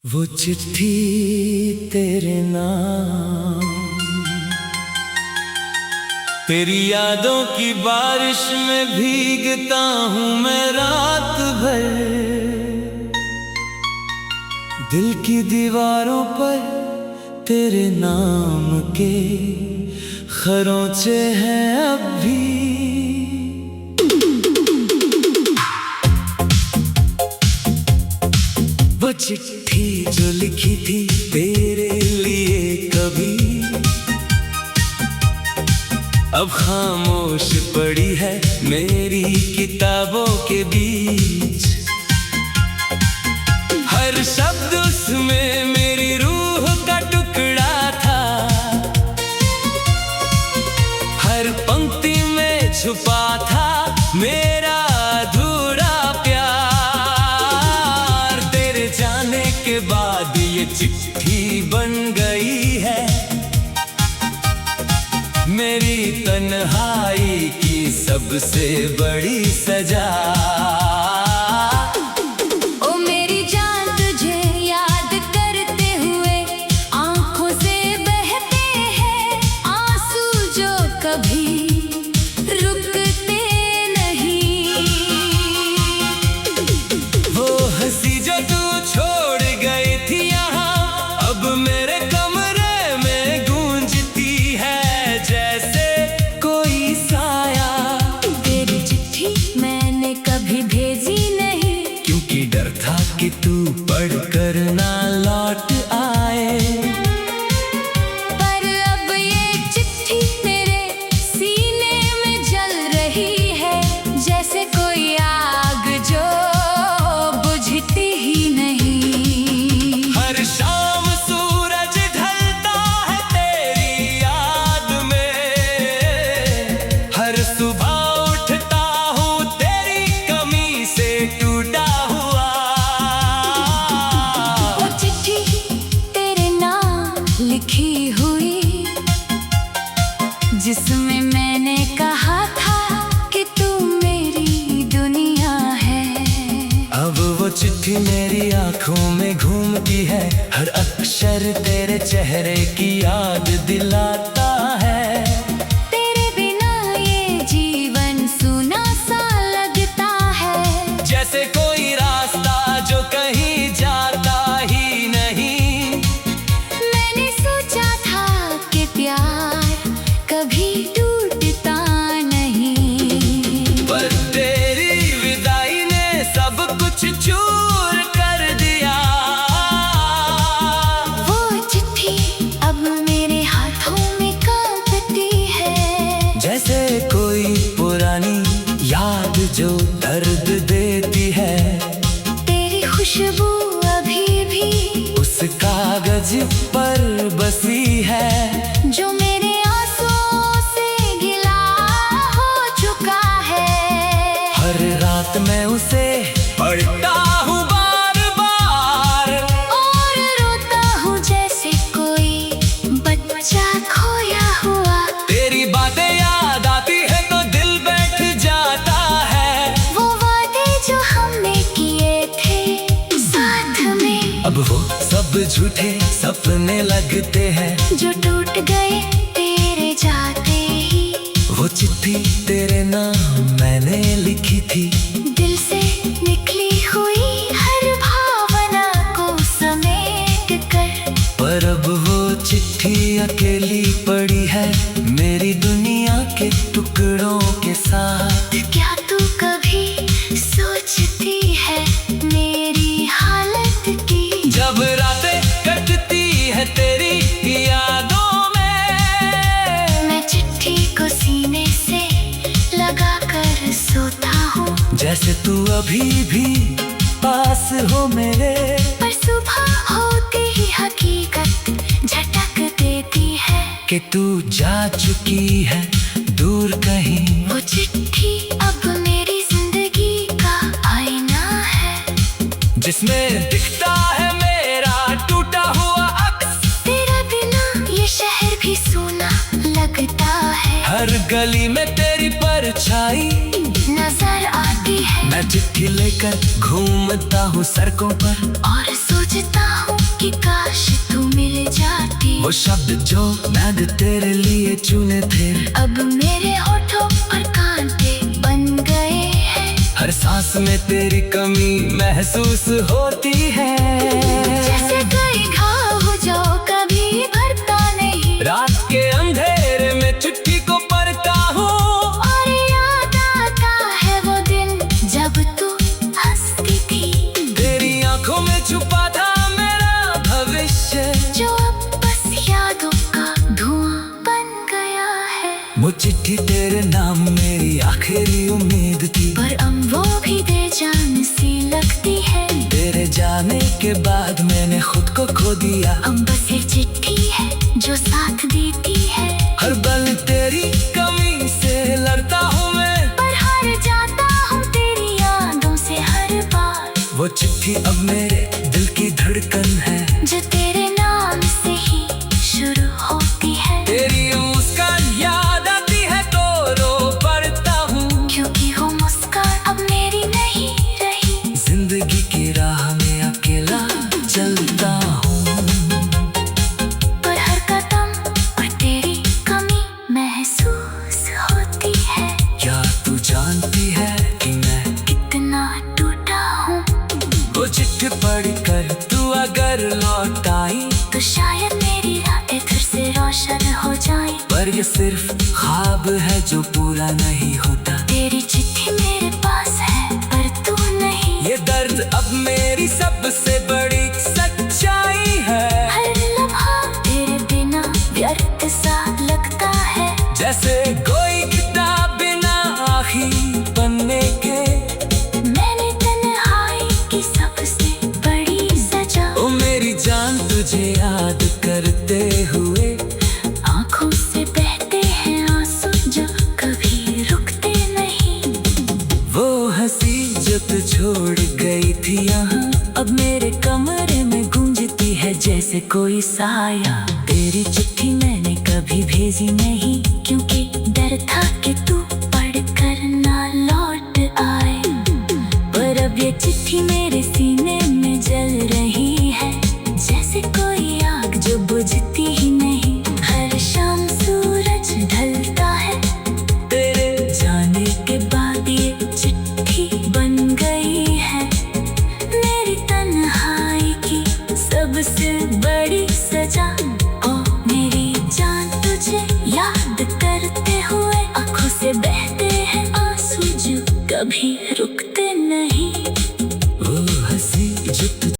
वो चिट्ठी तेरे नाम, तेरी यादों की बारिश में भीगता हूँ मैं रात भर। दिल की दीवारों पर तेरे नाम के खरोंचे हैं अब भी। वो चिट्ठी जो लिखी थी तेरे लिए कभी, अब खामोश पड़ी है मेरी किताबों के बीच। हर शब्द उसमें मेरी रूह का टुकड़ा था, हर पंक्ति में छुपा था मेरा अधूरा प्यार। तेरे जाने के बाद ये चिट्ठी बन गई है मेरी तन्हाई की सबसे बड़ी सजा। ओ मेरी जान तुझे याद करते हुए आंखों से बहते हैं आंसू जो कभी रुकते नहीं। वो हंसी जो तू छोड़ गई थी यहाँ अब मेरे कमरे में गूंजती है जैसे कोई साया। तेरी चिट्ठी मैंने कभी भेजी नहीं, क्योंकि डर था कि तू पढ़कर ना लौट आए। पर अब ये चिट्ठी मेरे सीने में जल रही है जैसे कोई आग जो बुझती ही नहीं। हर शाम सूरज ढलता है तेरी याद में, हर सुबह उठता हूँ तेरी कमी से टूटा हुआ। वो चिट्ठी तेरे नाम लिखी हुई जिसमें मैंने कहा था कि तू मेरी दुनिया है। अब वो चिट्ठी मेरी आंखों में घूमती है, हर अक्षर तेरे चेहरे की याद दिलाता है। तेरे बिना ये जीवन सूना सा लगता है, जैसे कोई रास्ता जो कहीं जाता ही नहीं। मैंने सोचा था कि प्यार कभी टूटता नहीं। पर तेरी विदाई ने सब कुछ चूर कर दिया। वो चिट्ठी अब मेरे हाथों में कांपती है, जैसे कोई पुरानी याद जो दर्द देती है। तेरी खुशबू अभी भी उस कागज पर बसी है जो मेरे आंसुओं से गिला हो चुका है। हर रात मैं उसे पढ़ता हूँ बार बार, और रोता हूँ जैसे कोई बच्चा खोया हुआ। तेरी बातें याद आती है तो दिल बैठ जाता है। वो वादे जो हमने किए थे साथ में, अब वो सब झूठे सपने लगते हैं जो टूट गए तेरे जाते ही। वो चिट्ठी तेरे नाम मैंने लिखी थी, दिल से निकली हुई हर भावना को समेट कर। पर अब वो चिट्ठी अकेली पड़ी है मेरी दुनिया के टुकड़ों के साथ। क्या तू कभी सोचती है मेरी हालत की? जब रातें कटती है तेरी यादों में, मैं चिट्ठी को सीने से लगा कर सोता हूँ, जैसे तू अभी भी पास हो मेरे। पर सुबह होते ही हकीकत झटक देती है कि तू जा चुकी है दूर कहीं। वो चिट्ठी अब मेरी जिंदगी का आईना है, जिसमें दिखता है मेरा टूटा हुआ अक्स। तेरा बिना ये शहर भी सूना लगता है। हर गली में तेरी परछाई नजर आती है मैं चिट्ठी लेकर घूमता हूँ सड़कों पर और सोचता हूँ वो शब्द जो मैंने तेरे लिए चुने थे, अब मेरे होठों और कान पे बन गए हैं। हर सांस में तेरी कमी महसूस होती है। जैसे कोई घाव हो जो कभी भरता नहीं, रात के अंधेरे में चिट्ठी को पढ़ता हूँ, और याद आता है वो दिन जब तू हंसती थी। तेरी आंखों में छुपा था मेरा भविष्य, जो अब बस यादों का धुआं बन गया है। वो चिट्ठी तेरे नाम मेरी आखिरी उम्मीद थी, पर अब वो भी बेजान सी लगती है। तेरे जाने के बाद मैंने खुद को खो दिया। अब बस एक चिट्ठी है जो साथ देती है। हर पल तेरी कमी से लड़ता हूँ मैं, पर हार जाता हूँ तेरी यादों से हर बार। वो चिट्ठी अब मेरे दिल की धड़कन है, जो तेरे नाम से ही शुरू होती है। तेरी मुस्कान याद आती है तो रो पड़ता हूँ, क्योंकि वो मुस्कान अब मेरी नहीं रही। जिंदगी की राह में अकेला चलता हूँ, पर हर कदम पर तेरी कमी महसूस होती है। क्या तू जानती है कि मैं कितना टूटा हूँ। वो चिट्ठी पढ़कर तू अगर लौट आई, तो शायद मेरी रातें फिर से रोशन हो जाए। पर ये सिर्फ ख्वाब है जो पूरा नहीं होता। तेरी चिट्ठी मेरे पास है पर तू नहीं। ये दर्द अब मेरी सबसे बड़ी सच्चाई है। हर लम्हा तेरे बिना व्यर्थ सा लगता है। जैसे कोई किताब बिना आखिरी पन्ने के, मैंने तन्हाई की सबसे बड़ी सजा। ओ मेरी जान तुझे याद करते हुए आँखों से बहते हैं आंसू जो कभी रुकते नहीं। वो हंसी जो तू छोड़ गई थी यहाँ, अब मेरे कमरे में गूंजती है जैसे कोई साया। तेरी चिट्ठी मैंने कभी भेजी नहीं, क्योंकि डर था कि तू पढ़कर ना लौट आए। पर अब ये चिट्ठी मेरे सीने में जल रही है, जैसे कोई आग जो बुझती ही नहीं। हर शाम सूरज ढलता है, तेरे जाने के बाद ये चिट्ठी बन गई है मेरी तन्हाई की सबसे बड़ी सजा। ओ मेरी जान तुझे याद करते हुए आंखों से बहते हैं आंसू जो कभी रुक